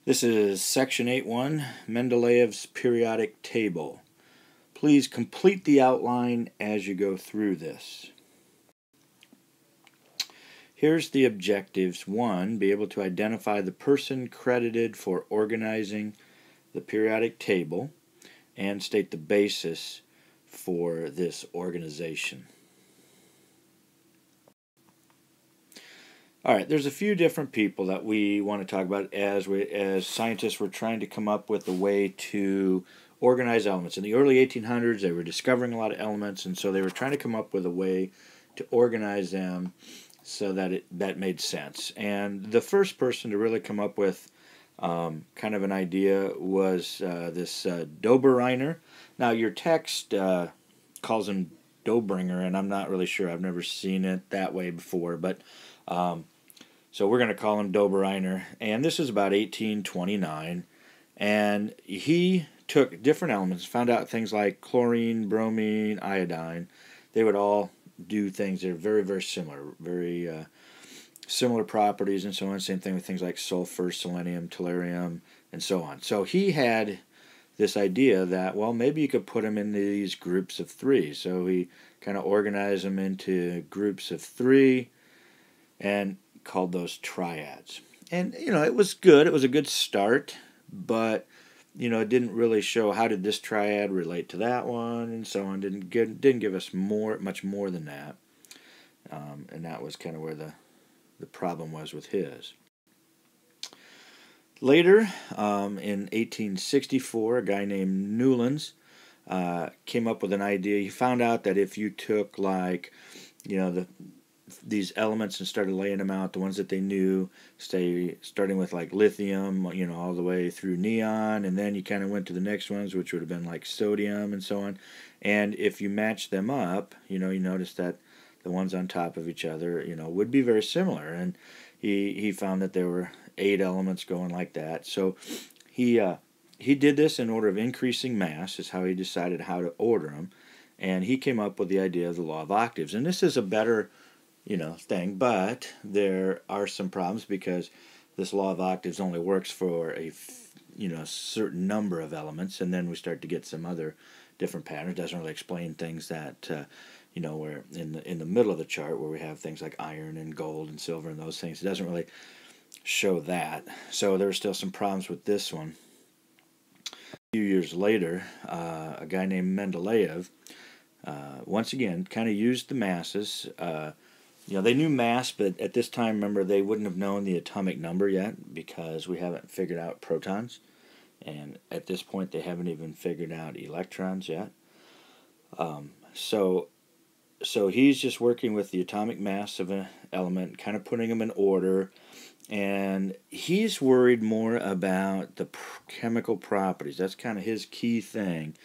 This is Section 8.1, Mendeleev's Periodic Table. Please complete the outline as you go through this. Here's the objectives. 1. Be able to identify the person credited for organizing the periodic table and state the basis for this organization. All right, there's a few different people that we want to talk about as scientists were trying to come up with a way to organize elements. In the early 1800s, they were discovering a lot of elements, and so they were trying to come up with a way to organize them so that that made sense. And the first person to really come up with kind of an idea was this Dobereiner. Now, your text calls him Dobringer, and I'm not really sure. I've never seen it that way before, but so we're going to call him Dobereiner, and this is about 1829, and he took different elements, found out things like chlorine, bromine, iodine. They would all do things that are very, very similar, very similar properties and so on. Same thing with things like sulfur, selenium, tellurium, and so on. So he had this idea that, well, maybe you could put them in these groups of three. So he kind of organized them into groups of three and called those triads. And, it was good. It was a good start, but, it didn't really show how did this triad relate to that one and so on. Didn't give us much more than that. And that was kind of where the problem was with his. Later, in 1864, a guy named Newlands came up with an idea. He found out that if you took, these elements and started laying them out, the ones that they knew, starting with like lithium, all the way through neon, and then you kind of went to the next ones, which would have been like sodium and so on. And if you match them up, you notice that the ones on top of each other, would be very similar. And he found that there were 8 elements going like that. So he did this in order of increasing mass, is how he decided how to order them. And he came up with the idea of the law of octaves. And this is a better thing, but there are some problems because this law of octaves only works for a certain number of elements, and then we start to get some other different patterns. It doesn't really explain things that where in the middle of the chart where we have things like iron and gold and silver and those things. It doesn't really show that. So there are still some problems with this one. A few years later, a guy named Mendeleev once again kind of used the masses. They knew mass, but at this time, remember, they wouldn't have known the atomic number yet because we haven't figured out protons. And at this point, they haven't even figured out electrons yet. So he's just working with the atomic mass of an element, kind of putting them in order. And he's worried more about the chemical properties. That's kind of his key thing,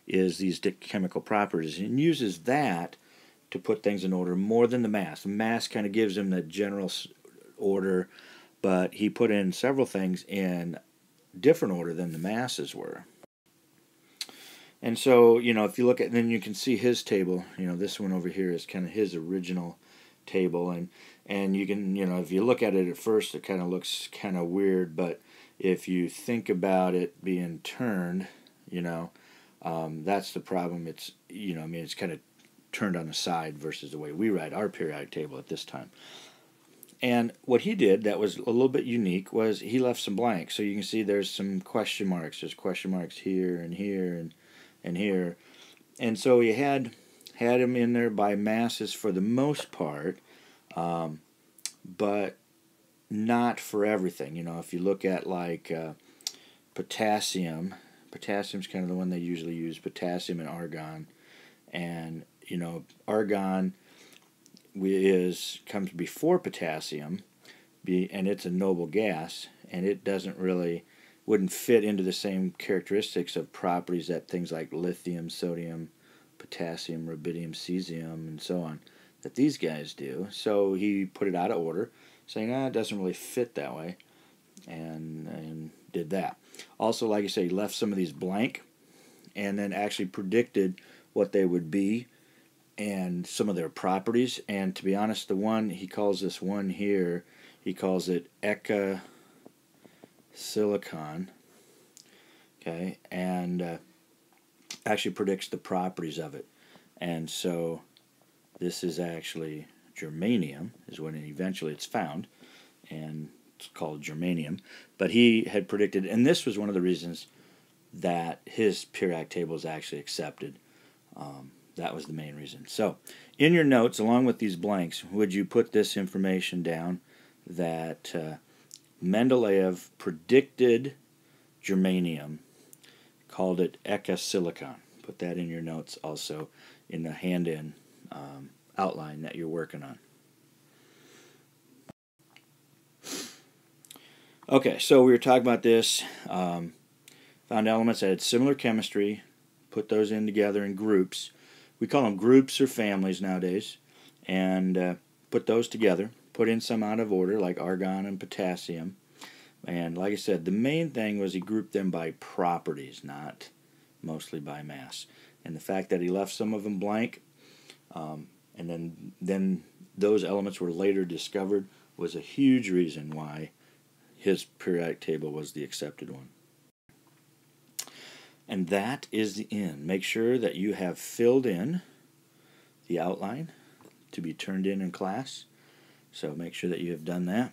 is these chemical properties. And uses that to put things in order more than the mass. The mass kind of gives him the general order, but he put in several things in different order than the masses were. And so, if you look at, then you can see his table. This one over here is kind of his original table, and you can, if you look at it at first, it kind of looks kind of weird, but if you think about it being turned, that's the problem. It's, it's kind of turned on the side versus the way we write our periodic table at this time. And what he did that was a little bit unique was he left some blanks. So you can see there's some question marks. There's question marks here and here and here. And so he had them in there by masses for the most part, but not for everything. If you look at like potassium's kind of the one they usually use, potassium and argon. And argon comes before potassium, and it's a noble gas, and it wouldn't fit into the same characteristics of properties that things like lithium, sodium, potassium, rubidium, cesium, and so on, that these guys do. So he put it out of order, saying, it doesn't really fit that way, and did that. Also, like I say, he left some of these blank, and then actually predicted what they would be and some of their properties. And to be honest, he calls this one here, he calls it Eka silicon, okay, and actually predicts the properties of it. And so this is actually germanium, is when eventually it's found, and it's called germanium. But he had predicted, and this was one of the reasons that his periodic table is actually accepted. That was the main reason. So in your notes, along with these blanks, would you put this information down that Mendeleev predicted germanium, called it eka-silicon. Put that in your notes also in the hand-in outline that you're working on. Okay, so we were talking about this. Found elements that had similar chemistry, put those in together in groups. We call them groups or families nowadays, and put those together, put in some out of order like argon and potassium. And like I said, the main thing was he grouped them by properties, not mostly by mass. And the fact that he left some of them blank, and then those elements were later discovered, was a huge reason why his periodic table was the accepted one. And that is the end. Make sure that you have filled in the outline to be turned in class. So make sure that you have done that.